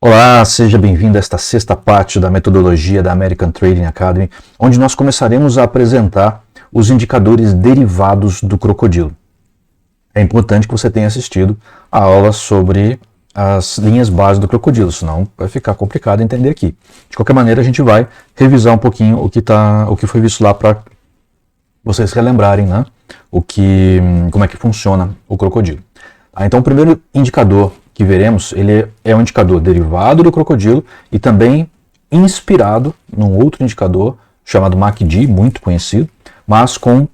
Olá, seja bem-vindo a esta sexta parte da metodologia da American Trading Academy, onde nós começaremos a apresentar os indicadores derivados do crocodilo. É importante que você tenha assistido a aula sobre as linhas base do crocodilo, senão vai ficar complicado entender aqui. De qualquer maneira, a gente vai revisar um pouquinho o que foi visto lá para vocês relembrarem, né? Como é que funciona o crocodilo. Então, o primeiro indicador que veremos, ele é um indicador derivado do crocodilo e também inspirado num outro indicador chamado MACD, muito conhecido, mas com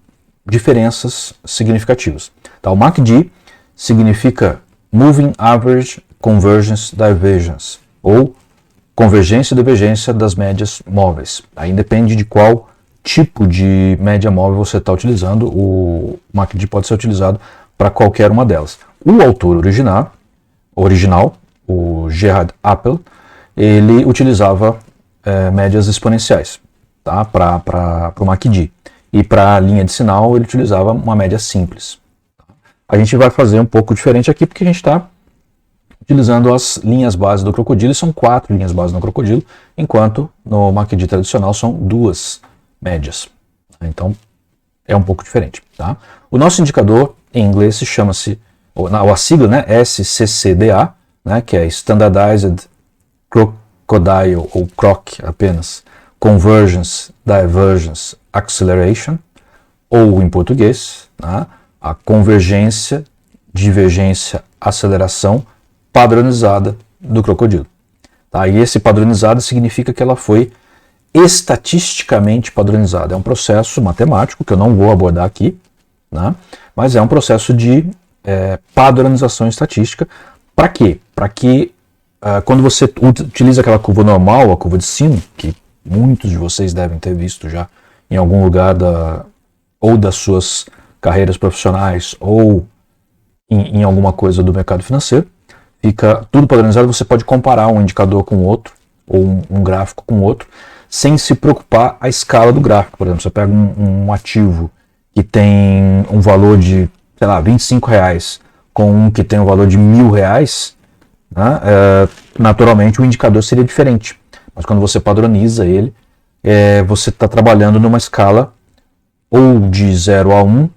diferenças significativas. Tá, o MACD significa Moving Average Convergence Divergence, ou convergência e divergência das médias móveis. Aí depende de qual tipo de média móvel você está utilizando, o MACD pode ser utilizado para qualquer uma delas. O autor original, o Gerhard Appel, ele utilizava médias exponenciais, tá, para o MACD. E para a linha de sinal ele utilizava uma média simples. A gente vai fazer um pouco diferente aqui porque a gente está utilizando as linhas base do crocodilo, e são 4 linhas base no crocodilo, enquanto no MACD tradicional são 2 médias. Então é um pouco diferente. Tá? O nosso indicador em inglês se chama-se, ou a sigla, né, SCCDA, né, que é Standardized Crocodile, ou CROC apenas, Convergence, Divergence, Acceleration, ou em português, né, a convergência, divergência, aceleração padronizada do crocodilo. Tá? E esse padronizado significa que ela foi estatisticamente padronizada. É um processo matemático que eu não vou abordar aqui, né, mas é um processo de padronização estatística. Para quê? Para que quando você utiliza aquela curva normal, a curva de sino, que muitos de vocês devem ter visto já em algum lugar ou das suas carreiras profissionais ou em alguma coisa do mercado financeiro, fica tudo padronizado, você pode comparar um indicador com o outro, ou um gráfico com o outro, sem se preocupar a escala do gráfico. Por exemplo, você pega um ativo que tem um valor de, sei lá, R$25, com um que tem um valor de R$1.000, né, naturalmente o indicador seria diferente. Mas quando você padroniza ele, você está trabalhando numa escala ou de 0 a 1,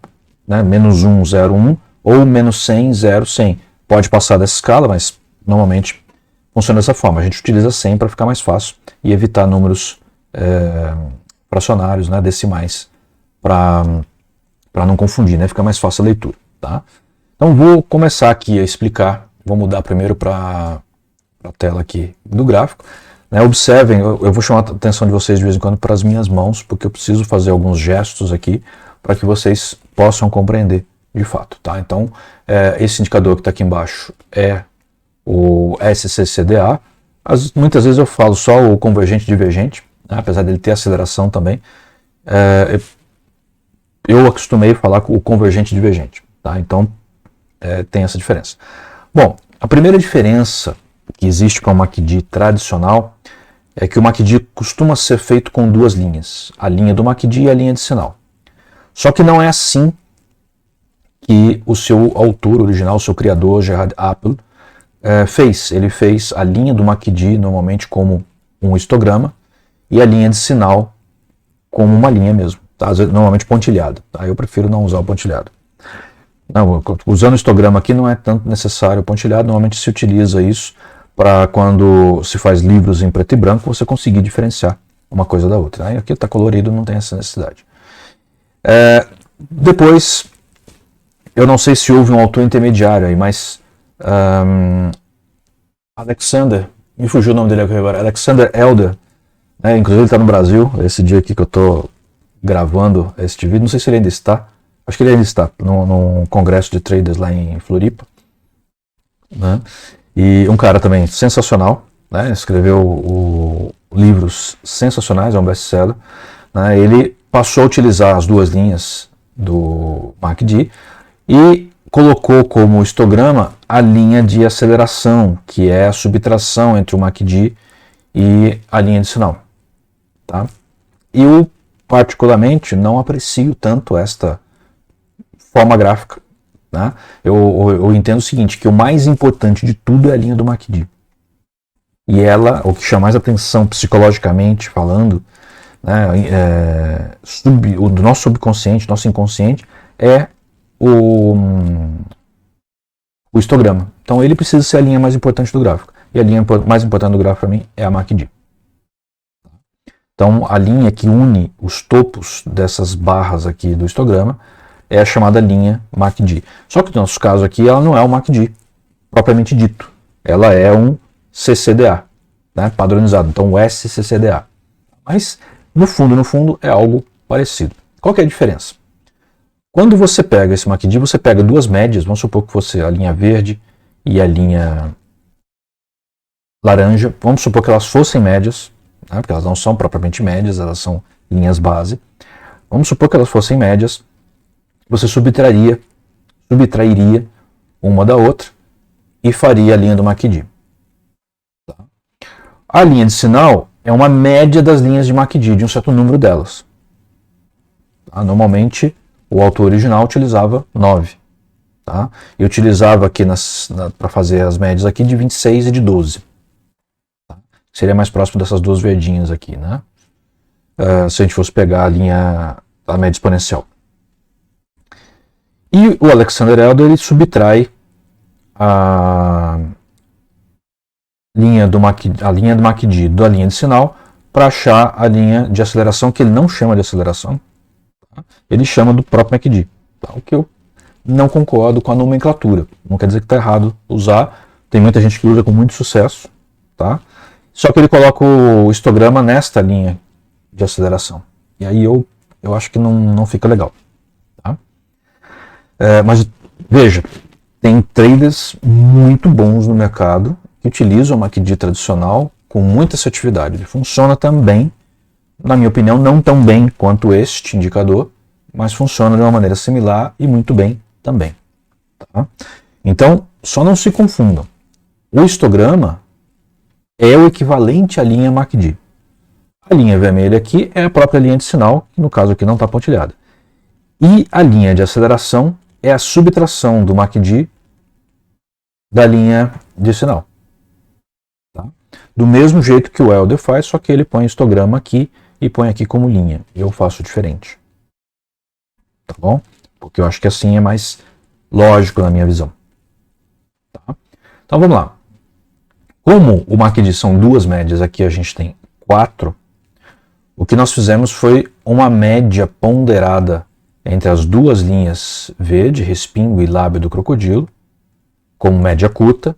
né, -1, 0, 1, ou -100, 0, 100. Pode passar dessa escala, mas normalmente funciona dessa forma. A gente utiliza 100 para ficar mais fácil e evitar números fracionários, né, decimais, para não confundir, né, fica mais fácil a leitura. Tá? Então vou começar aqui a explicar, vou mudar primeiro para a tela aqui do gráfico. Né, observem, eu vou chamar a atenção de vocês de vez em quando para as minhas mãos, porque eu preciso fazer alguns gestos aqui para que vocês possam compreender de fato. Tá? Então esse indicador que está aqui embaixo é o SCCDA. Muitas vezes eu falo só o convergente divergente, né, apesar dele ter aceleração também. Eu acostumei a falar com o convergente divergente. Tá? Então tem essa diferença. Bom, a primeira diferença que existe para o MACD tradicional é que o MACD costuma ser feito com 2 linhas, a linha do MACD e a linha de sinal. Só que não é assim que o seu autor original, o seu criador, Gerhard Appel, fez. Ele fez a linha do MACD normalmente como um histograma e a linha de sinal como uma linha mesmo, tá? Normalmente pontilhada. Tá? Eu prefiro não usar o pontilhado. Não, usando o histograma aqui não é tanto necessário o pontilhado, normalmente se utiliza isso para quando se faz livros em preto e branco você conseguir diferenciar uma coisa da outra. Aí aqui está colorido, não tem essa necessidade. Depois, eu não sei se houve um autor intermediário aí, mas Alexander, me fugiu o nome dele agora, Alexander Elder, né, inclusive ele está no Brasil, esse dia aqui que eu estou gravando este vídeo, não sei se ele ainda está, acho que ele ainda está no congresso de traders lá em Floripa, né? E um cara também sensacional, né? Escreveu livros sensacionais, é um best-seller, né? Ele passou a utilizar as 2 linhas do MACD e colocou como histograma a linha de aceleração, que é a subtração entre o MACD e a linha de sinal. Tá? Eu, particularmente, não aprecio tanto esta forma gráfica. Tá? Eu entendo o seguinte, que o mais importante de tudo é a linha do MACD. E ela, o que chama mais atenção psicologicamente falando, né, o nosso subconsciente, nosso inconsciente, é o histograma. Então ele precisa ser a linha mais importante do gráfico. E a linha mais importante do gráfico para mim é a MACD. Então a linha que une os topos dessas barras aqui do histograma é a chamada linha MACD. Só que no nosso caso aqui ela não é o MACD propriamente dito. Ela é um CCDA, né, padronizado. Então o SCCDA. Mas no fundo é algo parecido. Qual que é a diferença? Quando você pega esse MACD, você pega duas médias, vamos supor que fosse a linha verde e a linha laranja, vamos supor que elas fossem médias, né, porque elas não são propriamente médias, elas são linhas base. Vamos supor que elas fossem médias, você subtrairia uma da outra e faria a linha do MACD. Tá? A linha de sinal é uma média das linhas de MACD, de um certo número delas. Tá? Normalmente, o autor original utilizava 9. Tá? E utilizava aqui para fazer as médias aqui de 26 e de 12. Tá? Seria mais próximo dessas duas verdinhas aqui, né? Se a gente fosse pegar a média exponencial. E o Alexander Elder ele subtrai a linha do MACD da linha de sinal para achar a linha de aceleração, que ele não chama de aceleração, tá? Ele chama do próprio MACD. Tá? O que eu não concordo com a nomenclatura. Não quer dizer que está errado usar. Tem muita gente que usa com muito sucesso. Tá? Só que ele coloca o histograma nesta linha de aceleração. E aí eu acho que não fica legal. Tá? Mas veja, tem traders muito bons no mercado que utilizam o MACD tradicional com muita assertividade. Ele funciona também, na minha opinião, não tão bem quanto este indicador, mas funciona de uma maneira similar e muito bem também. Tá? Então, só não se confundam. O histograma é o equivalente à linha MACD. A linha vermelha aqui é a própria linha de sinal, que no caso aqui não está pontilhada. E a linha de aceleração é a subtração do MACD da linha de sinal. Tá? Do mesmo jeito que o Elder faz, só que ele põe histograma aqui e põe aqui como linha. Eu faço diferente. Tá bom? Porque eu acho que assim é mais lógico na minha visão. Tá? Então vamos lá. Como o MACD são duas médias, aqui a gente tem 4, o que nós fizemos foi uma média ponderada entre as duas linhas verde, respingo e lábio do crocodilo, como média curta,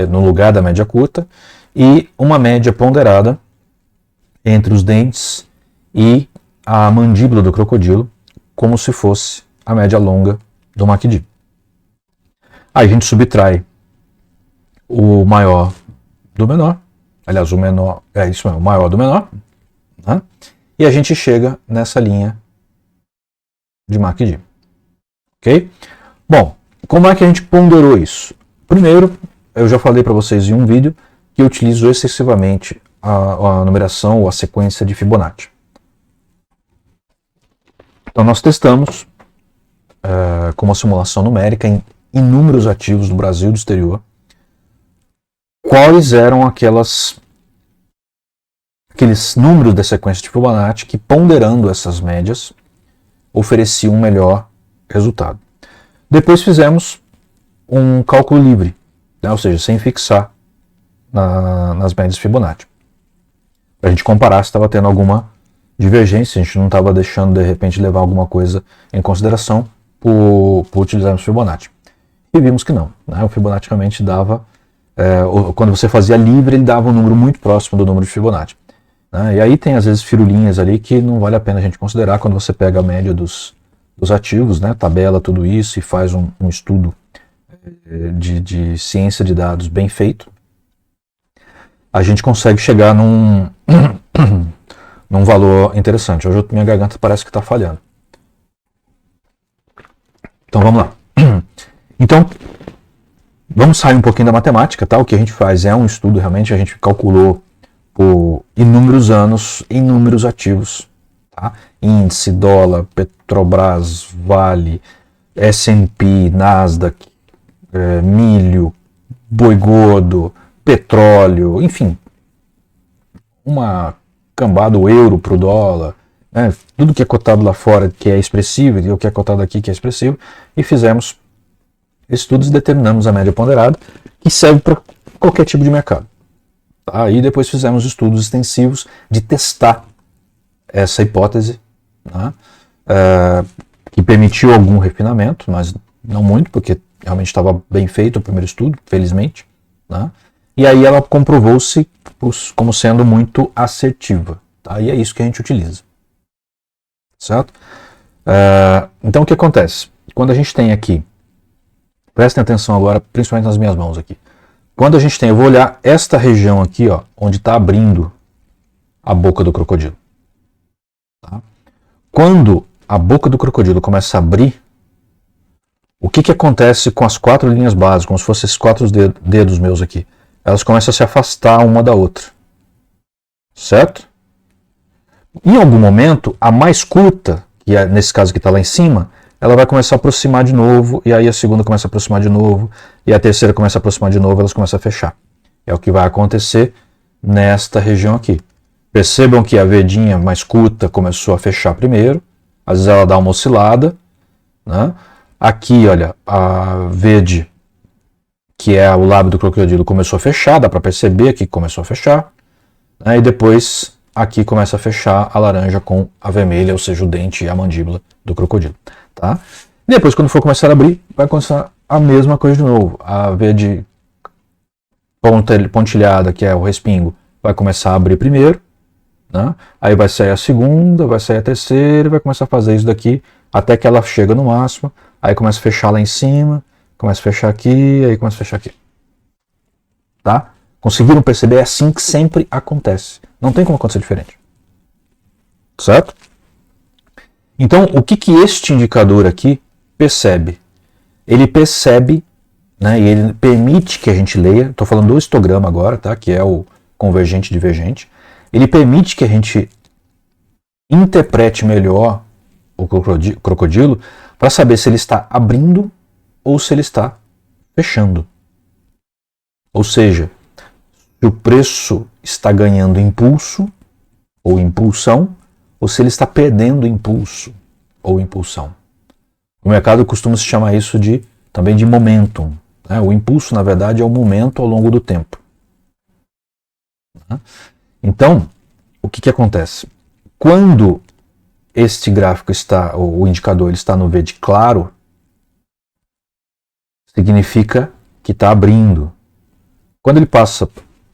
no lugar da média curta, e uma média ponderada entre os dentes e a mandíbula do crocodilo, como se fosse a média longa do MACD. Aí a gente subtrai o maior do menor, aliás, o menor, isso mesmo, o maior do menor, né? E a gente chega nessa linha de MACD. Ok? Bom, como é que a gente ponderou isso? Primeiro, eu já falei para vocês em um vídeo que eu utilizo excessivamente a numeração ou a sequência de Fibonacci. Então nós testamos com uma simulação numérica em inúmeros ativos do Brasil e do exterior quais eram aqueles números da sequência de Fibonacci que, ponderando essas médias, ofereciam um melhor resultado. Depois fizemos um cálculo livre, né? Ou seja, sem fixar nas médias Fibonacci, para a gente comparar se estava tendo alguma divergência, a gente não estava deixando de repente levar alguma coisa em consideração por utilizarmos Fibonacci. E vimos que não, né? O Fibonacci realmente dava, quando você fazia livre, ele dava um número muito próximo do número de Fibonacci. Né? E aí tem às vezes firulinhas ali que não vale a pena a gente considerar quando você pega a média dos ativos, né? Tabela tudo isso e faz um estudo de ciência de dados bem feito. A gente consegue chegar num valor interessante. Hoje minha garganta parece que está falhando. Então vamos lá. Então, vamos sair um pouquinho da matemática, tá? O que a gente faz é um estudo, realmente a gente calculou por inúmeros anos, inúmeros ativos, tá? Índice, dólar, Petrobras, Vale, S&P, Nasdaq, milho, boi gordo, petróleo, enfim, uma cambada, o euro para o dólar, né? Tudo que é cotado lá fora que é expressivo e o que é cotado aqui que é expressivo, e fizemos estudos e determinamos a média ponderada, que serve para qualquer tipo de mercado. Tá? E depois fizemos estudos extensivos de testar essa hipótese, né? Que permitiu algum refinamento, mas não muito, porque realmente estava bem feito o primeiro estudo, felizmente. Né? E aí ela comprovou-se como sendo muito assertiva. Tá? E é isso que a gente utiliza. Certo? Então o que acontece? Quando a gente tem aqui, prestem atenção agora, principalmente nas minhas mãos aqui. Quando a gente tem, eu vou olhar esta região aqui, ó, onde está abrindo a boca do crocodilo. Tá? Quando a boca do crocodilo começa a abrir, o que acontece com as 4 linhas básicas, como se fossem esses 4 dedos meus aqui? Elas começam a se afastar uma da outra. Certo? Em algum momento, a mais curta, que é nesse caso que está lá em cima, ela vai começar a aproximar de novo, e aí a segunda começa a aproximar de novo, e a terceira começa a aproximar de novo, elas começam a fechar. É o que vai acontecer nesta região aqui. Percebam que a verdinha mais curta começou a fechar primeiro, às vezes ela dá uma oscilada, né? Aqui, olha, a verde, que é o lábio do crocodilo, começou a fechar, dá para perceber que começou a fechar, né? E depois aqui começa a fechar a laranja com a vermelha, ou seja, o dente e a mandíbula do crocodilo. Tá? Depois, quando for começar a abrir, vai começar a mesma coisa de novo. A verde pontilhada, que é o respingo, vai começar a abrir primeiro, né? Aí vai sair a segunda, vai sair a terceira, e vai começar a fazer isso daqui até que ela chega no máximo, aí começa a fechar lá em cima, começa a fechar aqui, aí começa a fechar aqui. Tá? Conseguiram perceber? É assim que sempre acontece. Não tem como acontecer diferente. Certo? Então, o que este indicador aqui percebe? Ele percebe, né, e ele permite que a gente leia, estou falando do histograma agora, tá, que é o convergente e divergente, ele permite que a gente interprete melhor o crocodilo para saber se ele está abrindo ou se ele está fechando. Ou seja, se o preço está ganhando impulso ou impulsão, ou se ele está perdendo impulso ou impulsão. No mercado costuma se chamar isso também de momentum. Né? O impulso, na verdade, é o momento ao longo do tempo. Então, o que acontece? Quando este gráfico está, o indicador ele está no verde claro, significa que está abrindo. Quando ele passa,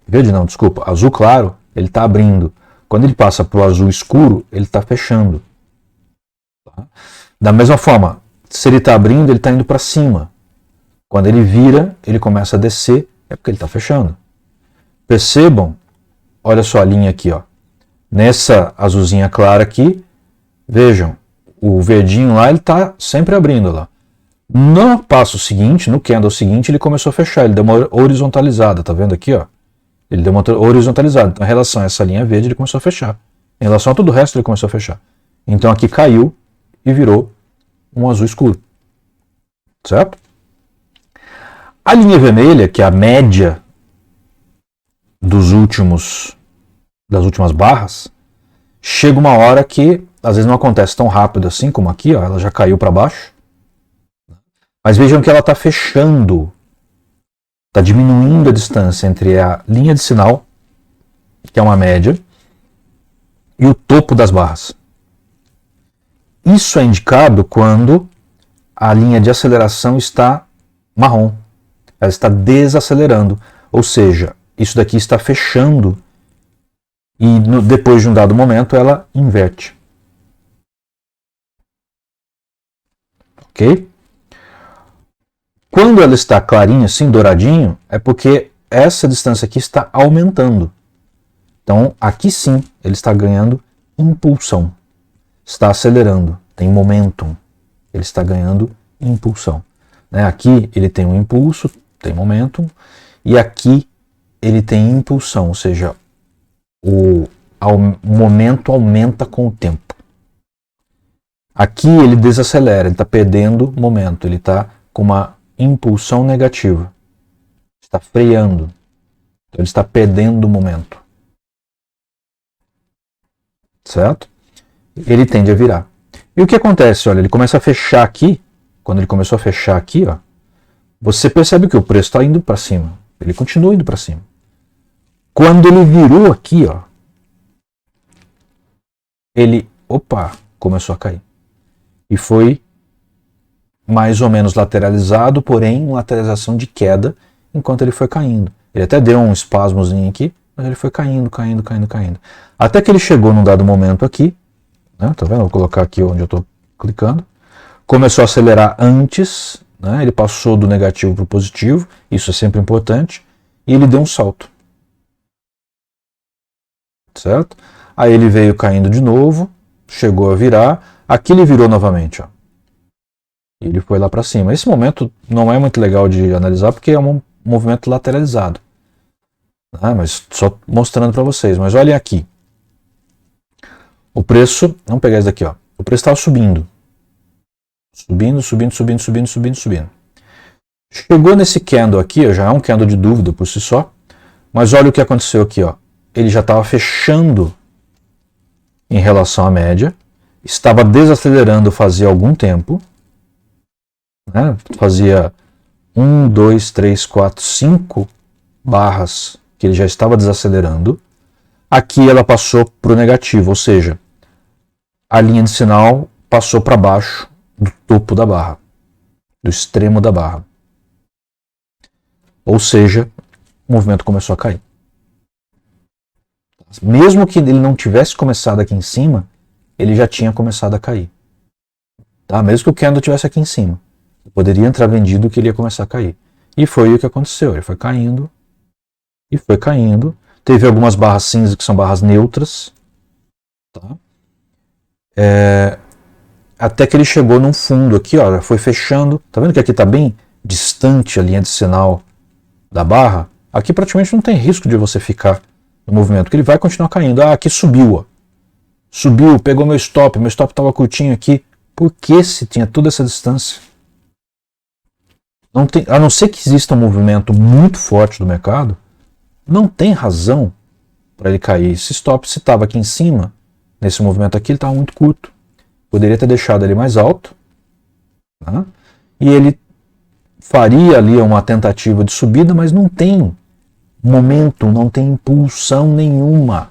verde não, desculpa, azul claro, ele está abrindo. Quando ele passa para o azul escuro, ele está fechando. Tá? Da mesma forma, se ele está abrindo, ele está indo para cima. Quando ele vira, ele começa a descer, é porque ele está fechando. Percebam, olha só a linha aqui, ó. Nessa azulzinha clara aqui, vejam, o verdinho lá, ele está sempre abrindo lá. No passo seguinte, no candle seguinte, ele começou a fechar, ele deu uma horizontalizada, tá vendo aqui, ó? Ele deu uma horizontalizada. Então, em relação a essa linha verde, ele começou a fechar. Em relação a todo o resto, ele começou a fechar. Então, aqui caiu e virou um azul escuro. Certo? A linha vermelha, que é a média das últimas barras, chega uma hora que, às vezes, não acontece tão rápido assim, como aqui, ó, ela já caiu para baixo. Mas vejam que ela está fechando. Está diminuindo a distância entre a linha de sinal, que é uma média, e o topo das barras. Isso é indicado quando a linha de aceleração está marrom. Ela está desacelerando. Ou seja, isso daqui está fechando e depois de um dado momento ela inverte. Ok? Quando ela está clarinha, assim, douradinho, é porque essa distância aqui está aumentando. Então, aqui sim, ele está ganhando impulsão. Está acelerando, tem momentum. Ele está ganhando impulsão. Né? Aqui ele tem um impulso, tem momentum, e aqui ele tem impulsão, ou seja, o momento aumenta com o tempo. Aqui ele desacelera, ele está perdendo momento, ele está com uma impulsão negativa. Está freando. Então ele está perdendo o momento. certo? Ele tende a virar. E o que acontece? Olha, ele começa a fechar aqui. Quando ele começou a fechar aqui, ó, você percebe que o preço está indo para cima. Ele continua indo para cima. Quando ele virou aqui, ó, ele, começou a cair. E foi mais ou menos lateralizado, porém uma lateralização de queda enquanto ele foi caindo. Ele até deu um espasmozinho aqui, mas ele foi caindo. Até que ele chegou num dado momento aqui, né, tá vendo? Vou colocar aqui onde eu estou clicando. Começou a acelerar antes, né, ele passou do negativo para o positivo, isso é sempre importante, e ele deu um salto. Certo? Aí ele veio caindo de novo, chegou a virar, aqui ele virou novamente, ó. Ele foi lá para cima. Esse momento não é muito legal de analisar porque é um movimento lateralizado, né? Mas só mostrando para vocês. Mas olhem aqui. O preço, vamos pegar esse daqui, ó. O preço estava subindo. Subindo. Chegou nesse candle aqui, ó, já é um candle de dúvida por si só. Mas olha o que aconteceu aqui, ó. Ele já estava fechando em relação à média. Estava desacelerando fazia algum tempo. Né? Fazia 1, 2, 3, 4, 5 barras que ele já estava desacelerando. Aqui ela passou para o negativo, ou seja, a linha de sinal passou para baixo do topo da barra, do extremo da barra. Ou seja, o movimento começou a cair. Mesmo que ele não tivesse começado aqui em cima, ele já tinha começado a cair. Tá? Mesmo que o candle estivesse aqui em cima, poderia entrar vendido que ele ia começar a cair. E foi o que aconteceu. Ele foi caindo. E foi caindo. Teve algumas barras cinza que são barras neutras. Tá? Até que ele chegou num fundo aqui, ó, foi fechando. Tá vendo que aqui está bem distante a linha de sinal da barra? Aqui praticamente não tem risco de você ficar no movimento, porque ele vai continuar caindo. Ah, aqui subiu, ó. Subiu, pegou meu stop estava curtinho aqui. Por que se tinha toda essa distância? Não tem, a não ser que exista um movimento muito forte do mercado, não tem razão para ele cair. Esse stop, se estava aqui em cima, nesse movimento aqui, ele estava muito curto. Poderia ter deixado ele mais alto, né? E ele faria ali uma tentativa de subida, mas não tem momento, não tem impulsão nenhuma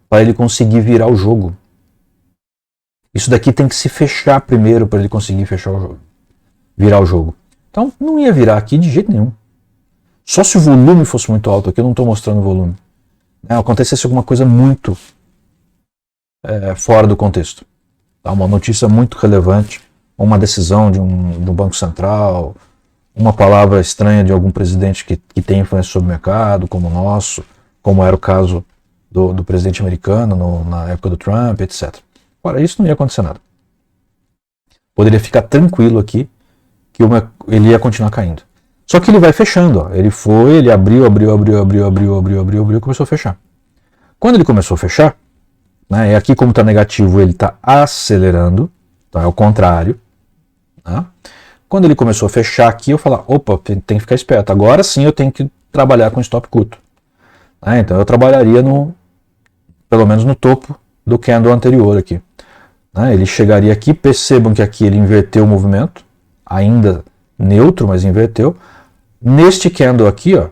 para ele conseguir virar o jogo. Isso daqui tem que se fechar primeiro para ele conseguir fechar o jogo, virar o jogo. Então não ia virar aqui de jeito nenhum. Só se o volume fosse muito alto, aqui eu não estou mostrando o volume. Acontecesse alguma coisa muito fora do contexto. Tá? Uma notícia muito relevante, uma decisão de um banco central, uma palavra estranha de algum presidente que tem influência sobre o mercado, como o nosso, como era o caso do presidente americano na época do Trump, etc. Ora, isso não ia acontecer nada. Poderia ficar tranquilo aqui que ele ia continuar caindo. Só que ele vai fechando, ó. Ele abriu, começou a fechar. Quando ele começou a fechar, né, e aqui como está negativo, ele está acelerando, tá, é o contrário. Né? Quando ele começou a fechar aqui, eu falei, opa, tem que ficar esperto. Agora sim eu tenho que trabalhar com stop curto. Né? Então eu trabalharia pelo menos no topo do candle anterior aqui. Né? Ele chegaria aqui, percebam que aqui ele inverteu o movimento, ainda neutro, mas inverteu. Neste candle aqui, ó,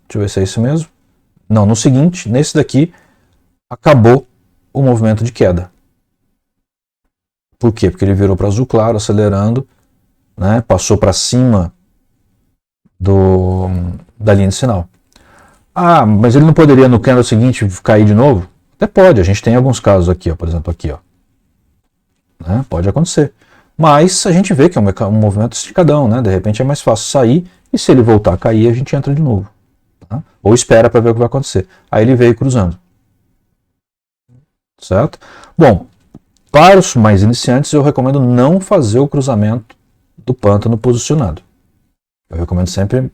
deixa eu ver se é isso mesmo. Não, no seguinte, nesse daqui, acabou o movimento de queda. Por quê? Porque ele virou para azul claro, acelerando, né, passou para cima da linha de sinal. Ah, mas ele não poderia no candle seguinte cair de novo? Até pode, a gente tem alguns casos aqui, ó, por exemplo aqui, ó. Né, pode acontecer. Mas a gente vê que é um movimento esticadão, né? De repente é mais fácil sair e se ele voltar a cair a gente entra de novo. Tá? Ou espera para ver o que vai acontecer. Aí ele veio cruzando. Certo? Bom, para os mais iniciantes eu recomendo não fazer o cruzamento do pântano posicionado. Eu recomendo sempre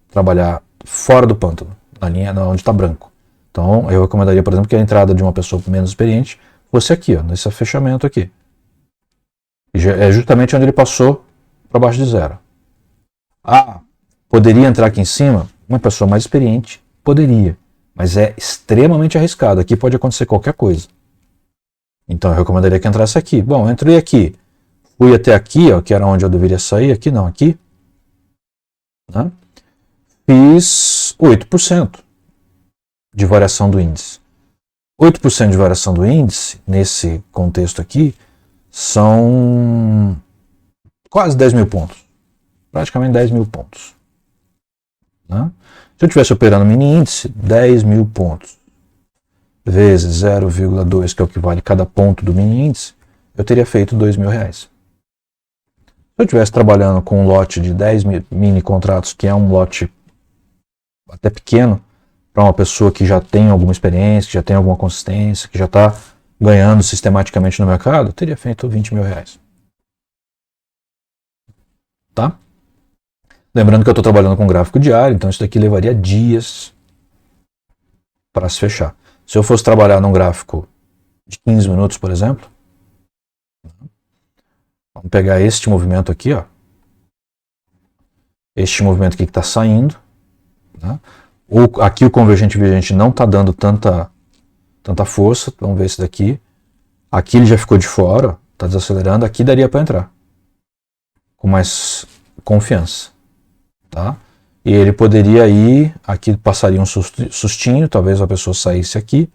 trabalhar fora do pântano, na linha onde está branco. Então eu recomendaria, por exemplo, que a entrada de uma pessoa menos experiente fosse aqui, ó, nesse fechamento aqui. É justamente onde ele passou para baixo de zero. Ah, poderia entrar aqui em cima? Uma pessoa mais experiente poderia, mas é extremamente arriscado. Aqui pode acontecer qualquer coisa. Então eu recomendaria que entrasse aqui. Bom, eu entrei aqui, fui até aqui, ó, que era onde eu deveria sair, aqui não, aqui. Né? Fiz 8% de variação do índice. 8% de variação do índice, nesse contexto aqui, são quase 10 mil pontos. Praticamente 10 mil pontos. Né? Se eu estivesse operando mini índice, 10 mil pontos vezes 0,2, que é o que vale cada ponto do mini índice, eu teria feito R$2.000. Se eu estivesse trabalhando com um lote de 10 mini contratos, que é um lote até pequeno, para uma pessoa que já tem alguma experiência, que já tem alguma consistência, que já está ganhando sistematicamente no mercado, eu teria feito R$20.000. Tá? Lembrando que eu estou trabalhando com gráfico diário, então isso daqui levaria dias para se fechar. Se eu fosse trabalhar num gráfico de 15 minutos, por exemplo, vamos pegar este movimento aqui, ó. Este movimento aqui que está saindo. Né? Aqui o convergente divergente não está dando tanta força. Vamos ver esse daqui. Aqui ele já ficou de fora, está desacelerando. Aqui daria para entrar com mais confiança. Tá? E ele poderia ir, aqui passaria um sustinho, talvez a pessoa saísse aqui.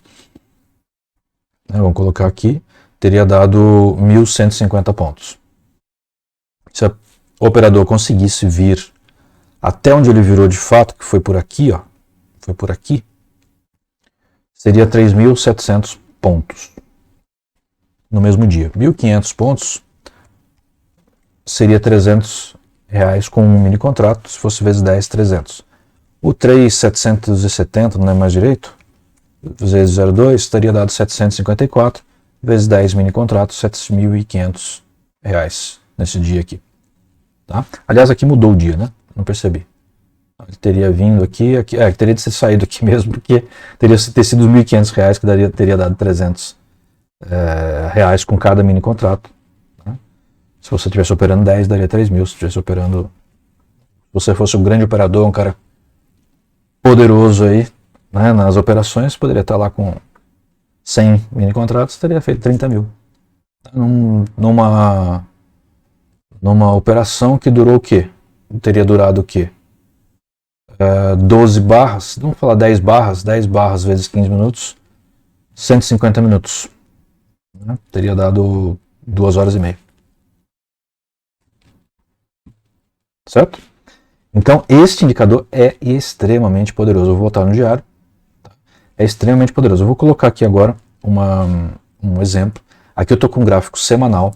Né, vamos colocar aqui, teria dado 1.150 pontos. Se o operador conseguisse vir até onde ele virou de fato, que foi por aqui, ó, foi por aqui, seria 3.700 pontos no mesmo dia. 1.500 pontos seria R$300 com um mini contrato, se fosse vezes 10, 300. O 3.770, não é mais direito, vezes 0,2, teria dado 754, vezes 10 mini contratos, R$7.500 nesse dia aqui. Tá? Aliás, aqui mudou o dia, né? Não percebi. Ele teria vindo aqui, teria de ter saído aqui mesmo, porque teria ter sido os R$1.500 que teria dado R$300 com cada mini contrato. Se você estivesse operando 10, daria 3.000. Se estivesse operando... Se você fosse um grande operador, um cara poderoso aí, né, nas operações, poderia estar lá com 100 mini contratos, teria feito 30.000. Numa operação que durou o quê? Teria durado o quê? 12 barras, vamos falar 10 barras vezes 15 minutos, 150 minutos. Né? Teria dado 2 horas e meia. Certo? Então, este indicador é extremamente poderoso. Eu vou voltar no diário. Tá? É extremamente poderoso. Eu vou colocar aqui agora um exemplo. Aqui eu estou com um gráfico semanal.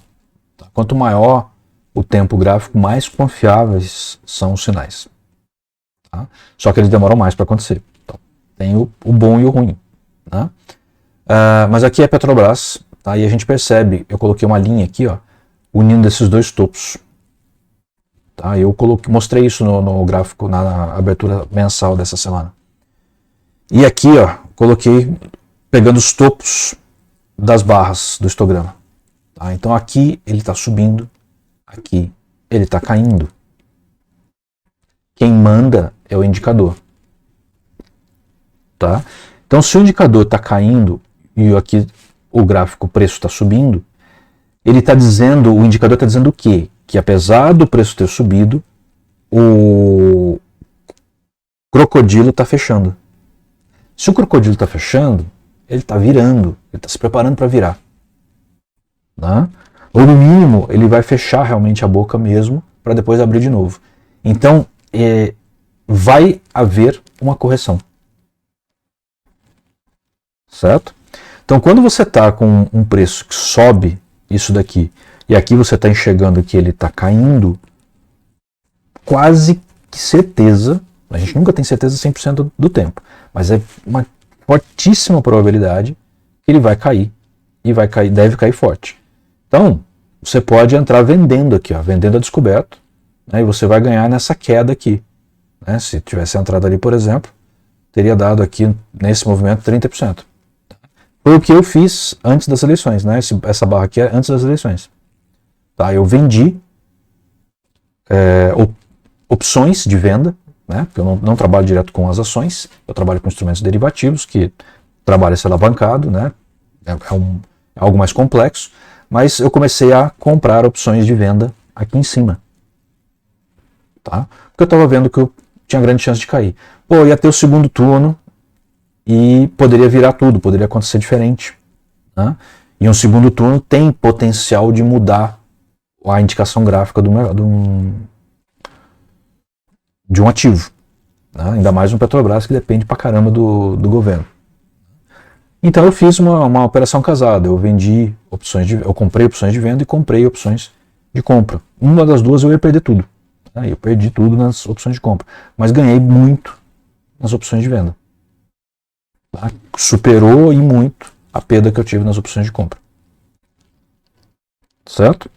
Tá? Quanto maior o tempo gráfico, mais confiáveis são os sinais. Tá? Só que eles demoram mais para acontecer. Então, tem o bom e o ruim. Tá? Mas aqui é Petrobras. Tá? E a gente percebe, eu coloquei uma linha aqui, ó, unindo esses dois topos. Tá, eu mostrei isso no gráfico, na abertura mensal dessa semana. E aqui, ó, coloquei pegando os topos das barras do histograma. Tá, então aqui ele está subindo, aqui ele está caindo. Quem manda é o indicador. Tá? Então se o indicador está caindo e aqui o gráfico, o preço está subindo, ele está dizendo, o indicador está dizendo o quê? Que apesar do preço ter subido, o crocodilo está fechando. Se o crocodilo está fechando, ele está virando, ele está se preparando para virar. Né? Ou no mínimo, ele vai fechar realmente a boca mesmo, para depois abrir de novo. Então, vai haver uma correção. Certo? Então, quando você está com um preço que sobe isso daqui, e aqui você está enxergando que ele está caindo, quase que certeza, a gente nunca tem certeza 100% do tempo, mas é uma fortíssima probabilidade que ele vai cair, e vai cair, deve cair forte. Então, você pode entrar vendendo aqui, ó, vendendo a descoberto, né, e você vai ganhar nessa queda aqui. Né, se tivesse entrado ali, por exemplo, teria dado aqui, nesse movimento, 30%. Foi o que eu fiz antes das eleições, né, essa barra aqui é antes das eleições. Tá, eu vendi opções de venda, né, porque eu não trabalho direto com as ações, eu trabalho com instrumentos derivativos, que trabalha esse alavancado, né, algo mais complexo, mas eu comecei a comprar opções de venda aqui em cima. Tá? Porque eu estava vendo que eu tinha grande chance de cair. Pô, ia ter o segundo turno e poderia virar tudo, poderia acontecer diferente. Né? E um segundo turno tem potencial de mudar a indicação gráfica de um ativo. Né? Ainda mais no Petrobras, que depende pra caramba do governo. Então eu fiz uma operação casada. Eu vendi eu comprei opções de venda e comprei opções de compra. Uma das duas eu ia perder tudo. Né? Eu perdi tudo nas opções de compra. Mas ganhei muito nas opções de venda. Tá? Superou e muito a perda que eu tive nas opções de compra. Certo?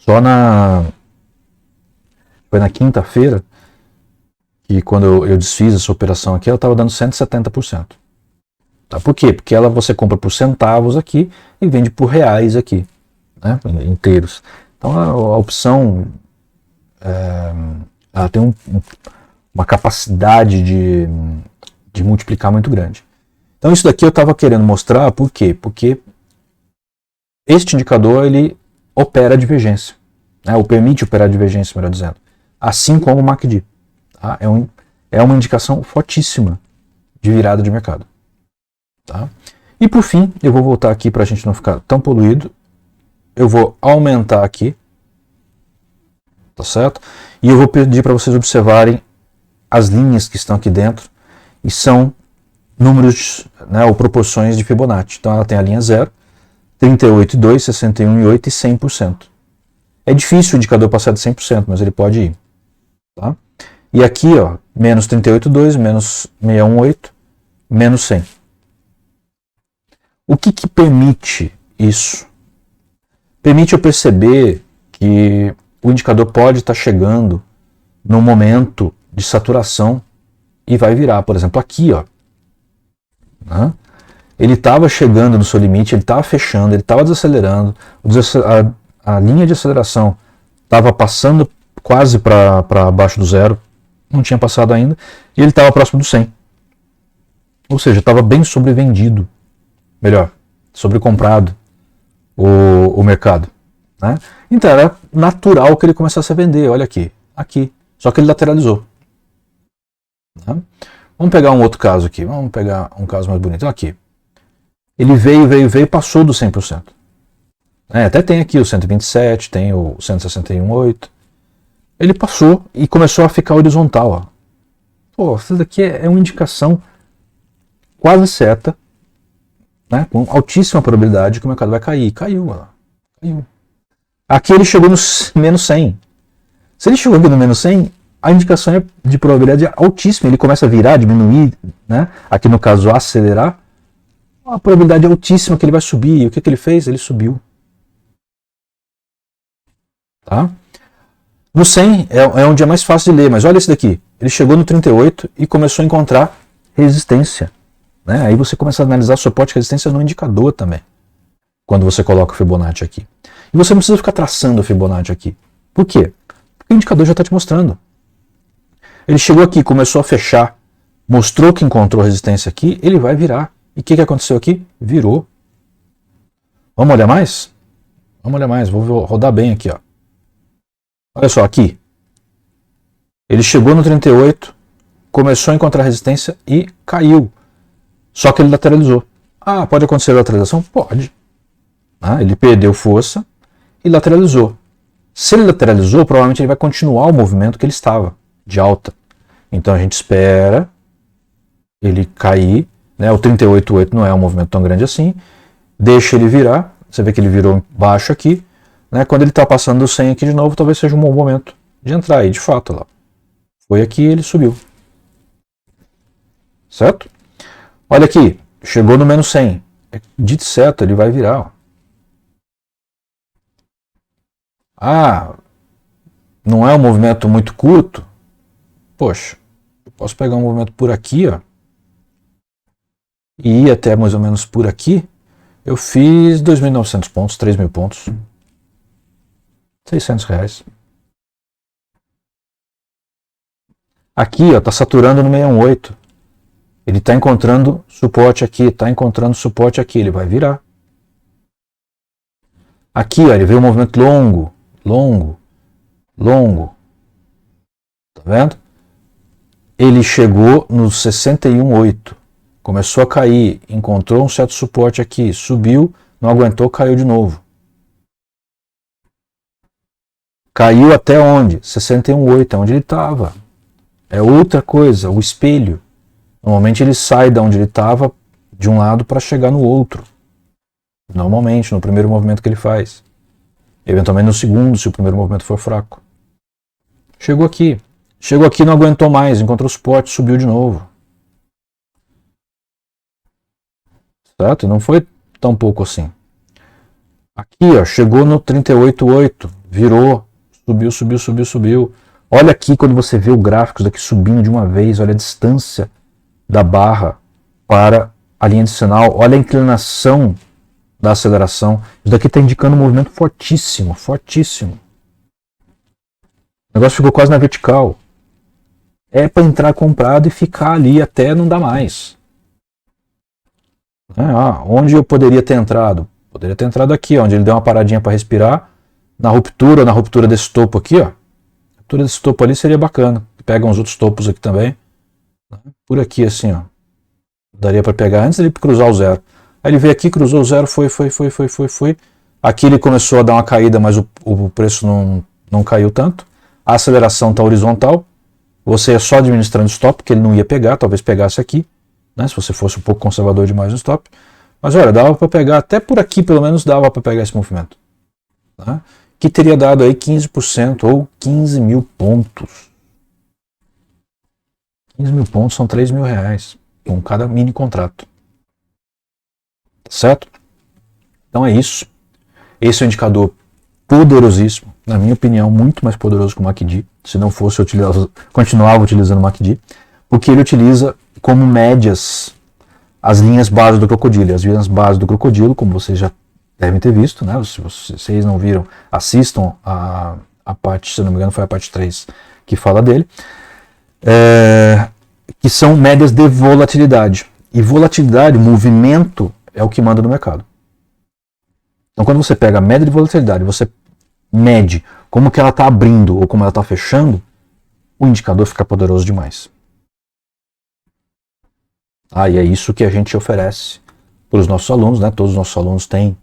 Foi na quinta-feira que quando eu desfiz essa operação aqui, ela estava dando 170%. Tá? Por quê? Porque você compra por centavos aqui e vende por reais aqui, né? Inteiros. Então a opção ela tem uma capacidade de multiplicar muito grande. Então isso daqui eu estava querendo mostrar, por quê? Porque este indicador ele opera a divergência, né? Ou permite operar a divergência, melhor dizendo, assim como o MACD. Tá? É uma indicação fortíssima de virada de mercado. Tá? E por fim, eu vou voltar aqui para a gente não ficar tão poluído. Eu vou aumentar aqui, tá certo? E eu vou pedir para vocês observarem as linhas que estão aqui dentro e são números, né, ou proporções de Fibonacci. Então ela tem a linha 0, 38,2, 61,8 e 100%. É difícil o indicador passar de 100%, mas ele pode ir. Tá? E aqui, ó, menos 38,2, menos 618, menos 100. O que permite isso? Permite eu perceber que o indicador pode estar chegando num momento de saturação e vai virar. Por exemplo, aqui, ó, né? Ele estava chegando no seu limite, ele estava fechando, ele estava desacelerando, a linha de aceleração estava passando quase para baixo do zero, não tinha passado ainda, e ele estava próximo do 100. Ou seja, estava bem sobrevendido. Melhor, sobrecomprado o mercado. Né? Então era natural que ele começasse a vender, olha aqui. Só que ele lateralizou. Né? Vamos pegar um outro caso aqui, vamos pegar um caso mais bonito. Aqui. Ele veio e passou do 100%. Até tem aqui o 127, tem o 161,8. Ele passou e começou a ficar horizontal. Ó. Pô, isso daqui é uma indicação quase certa, né, com altíssima probabilidade que o mercado vai cair. Caiu. Aqui ele chegou no menos 100. Se ele chegou aqui no menos 100, a indicação de probabilidade é altíssima. Ele começa a virar, diminuir, né, aqui no caso acelerar. A probabilidade é altíssima que ele vai subir. E o que ele fez? Ele subiu. Tá? No 100 é onde é mais fácil de ler, mas olha esse daqui. Ele chegou no 38 e começou a encontrar resistência. Né? Aí você começa a analisar suporte e resistência no indicador também, quando você coloca o Fibonacci aqui. E você não precisa ficar traçando o Fibonacci aqui. Por quê? Porque o indicador já está te mostrando. Ele chegou aqui, começou a fechar, mostrou que encontrou resistência aqui, ele vai virar. E o que aconteceu aqui? Virou. Vamos olhar mais? Vamos olhar mais, vou rodar bem aqui. Ó. Olha só, aqui. Ele chegou no 38, começou a encontrar resistência e caiu. Só que ele lateralizou. Ah, pode acontecer a lateralização? Pode. Ele perdeu força e lateralizou. Se ele lateralizou, provavelmente ele vai continuar o movimento que ele estava, de alta. Então a gente espera ele cair. Né? O 38,8 não é um movimento tão grande assim. Deixa ele virar. Você vê que ele virou baixo aqui. Né? Quando ele está passando do 100 aqui de novo, talvez seja um bom momento de entrar. E de fato, lá. Foi aqui e ele subiu. Certo? Olha aqui, chegou no menos 100. Dito certo, ele vai virar. Ó. Ah, não é um movimento muito curto? Poxa, eu posso pegar um movimento por aqui, ó, e ir até mais ou menos por aqui. Eu fiz 2.900 pontos, 3.000 pontos. R$600. Aqui, ó, tá saturando no 618. Ele está encontrando suporte aqui, ele vai virar. Aqui, ó, ele veio um movimento longo, longo, longo. Tá vendo? Ele chegou no 61,8. Começou a cair, encontrou um certo suporte aqui, subiu, não aguentou, caiu de novo. Caiu até onde? 61,8, é onde ele estava. É outra coisa, o espelho. Normalmente ele sai de onde ele estava, de um lado, para chegar no outro. Normalmente, no primeiro movimento que ele faz. Eventualmente no segundo, se o primeiro movimento for fraco. Chegou aqui. Chegou aqui, não aguentou mais, encontrou suporte, subiu de novo. Certo? Não foi tão pouco assim. Aqui, ó, chegou no 38,8, virou, subiu, subiu, subiu, subiu. Olha aqui quando você vê o gráfico daqui subindo de uma vez, olha a distância da barra para a linha de sinal, olha a inclinação da aceleração. Isso daqui está indicando um movimento fortíssimo, fortíssimo. O negócio ficou quase na vertical. É para entrar comprado e ficar ali até não dar mais. Onde eu poderia ter entrado? Poderia ter entrado aqui, onde ele deu uma paradinha para respirar, na ruptura desse topo aqui, ó. A ruptura desse topo ali seria bacana. Pega uns outros topos aqui também. Por aqui assim, ó. Daria para pegar antes de ele cruzar o zero. Aí ele veio aqui, cruzou o zero, foi. Aqui ele começou a dar uma caída, mas o preço não caiu tanto. A aceleração está horizontal. Você é só administrando stop, que ele não ia pegar, talvez pegasse aqui, né, se você fosse um pouco conservador demais no stop. Mas olha, dava para pegar, até por aqui pelo menos dava para pegar esse movimento. Tá? Que teria dado aí 15% ou 15 mil pontos. 15 mil pontos são 3 mil reais com cada mini contrato. Tá certo? Então é isso. Esse é um indicador poderosíssimo, na minha opinião, muito mais poderoso que o MACD. Se não fosse, eu continuava utilizando o MACD, porque ele utiliza como médias as linhas base do crocodilo. As linhas base do crocodilo, como vocês já devem ter visto, né? Se vocês não viram, assistam a parte, se não me engano, foi a parte 3 que fala dele, que são médias de volatilidade. E volatilidade, movimento, é o que manda no mercado. Então, quando você pega a média de volatilidade, você mede como que ela está abrindo ou como ela está fechando, o indicador fica poderoso demais. E é isso que a gente oferece para os nossos alunos, né? Todos os nossos alunos têm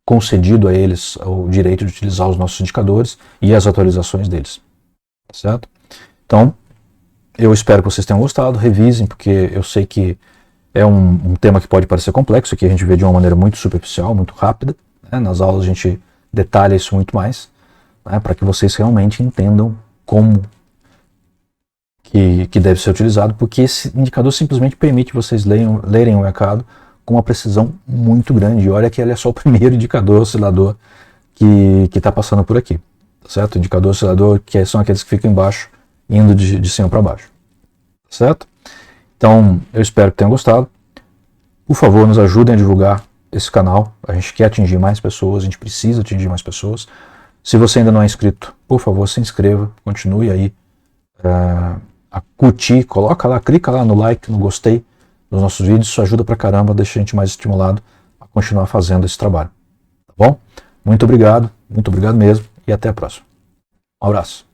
concedido a eles o direito de utilizar os nossos indicadores e as atualizações deles. Certo? Então, eu espero que vocês tenham gostado, revisem, porque eu sei que é um tema que pode parecer complexo, que a gente vê de uma maneira muito superficial, muito rápida. Né? Nas aulas a gente detalha isso muito mais, né? Para que vocês realmente entendam como que deve ser utilizado, porque esse indicador simplesmente permite vocês lerem o mercado com uma precisão muito grande. E olha que ele é só o primeiro indicador oscilador que está passando por aqui. Tá certo? O indicador oscilador, que são aqueles que ficam embaixo, indo de cima para baixo. Tá certo? Então, eu espero que tenham gostado. Por favor, nos ajudem a divulgar esse canal. A gente quer atingir mais pessoas, a gente precisa atingir mais pessoas. Se você ainda não é inscrito, por favor, se inscreva, continue aí a curtir, coloca lá, clica lá no like, no gostei dos nossos vídeos. Isso ajuda pra caramba, deixa a gente mais estimulado a continuar fazendo esse trabalho. Tá bom? Muito obrigado mesmo e até a próxima. Um abraço.